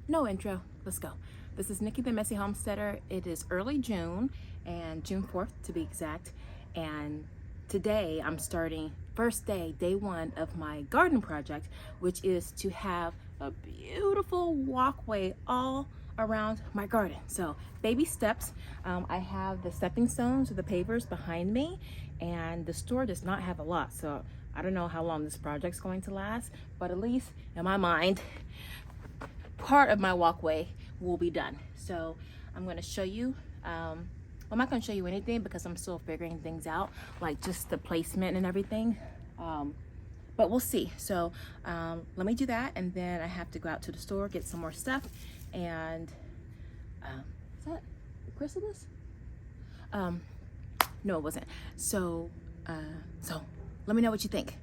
No intro, let's go. This is Nikki the Messy Homesteader. It is early June, and June 4th to be exact. And today I'm starting first day one of my garden project, which is to have a beautiful walkway all around my garden. So baby steps. I have the stepping stones or the pavers behind me, and the store does not have a lot. So I don't know how long this project's going to last, but at least in my mind, part of my walkway will be done. So I'm going to show you, I'm not going to show you anything because I'm still figuring things out, like just the placement and everything, but we'll see. So let me do that, and then I have to go out to the store, get some more stuff. And is that the chrysalis? No, it wasn't. So let me know what you think.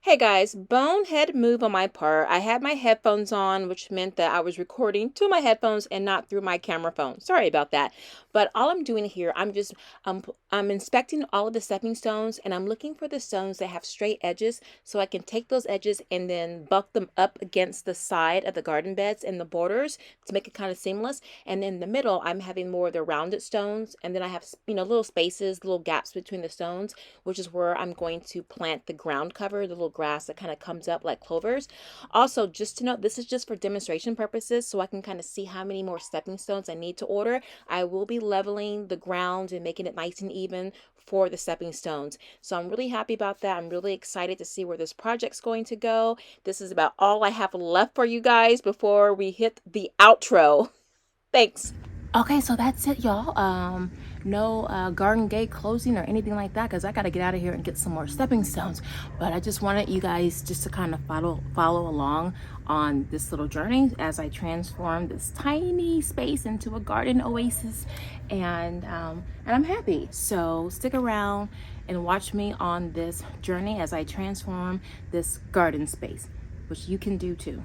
Hey guys, bonehead move on my part. I had my headphones on, which meant that I was recording to my headphones and not through my camera phone. Sorry about that. But all I'm doing here, I'm inspecting all of the stepping stones, and I'm looking for the stones that have straight edges so I can take those edges and then buck them up against the side of the garden beds and the borders to make it kind of seamless. And in the middle, I'm having more of the rounded stones, and then I have, little spaces, little gaps between the stones, which is where I'm going to plant the ground cover, the little grass that kind of comes up like clovers. Also, just to note, this is just for demonstration purposes, so I can kind of see how many more stepping stones I need to order. I will be leveling the ground and making it nice and even for the stepping stones. So I'm really happy about that. I'm really excited to see where this project's going to go. This is about all I have left for you guys before we hit the outro. Thanks. Okay, so that's it, y'all. No garden gate closing or anything like that, because I got to get out of here and get some more stepping stones. But I just wanted you guys just to kind of follow along on this little journey as I transform this tiny space into a garden oasis, and I'm happy. So stick around and watch me on this journey as I transform this garden space, which you can do too.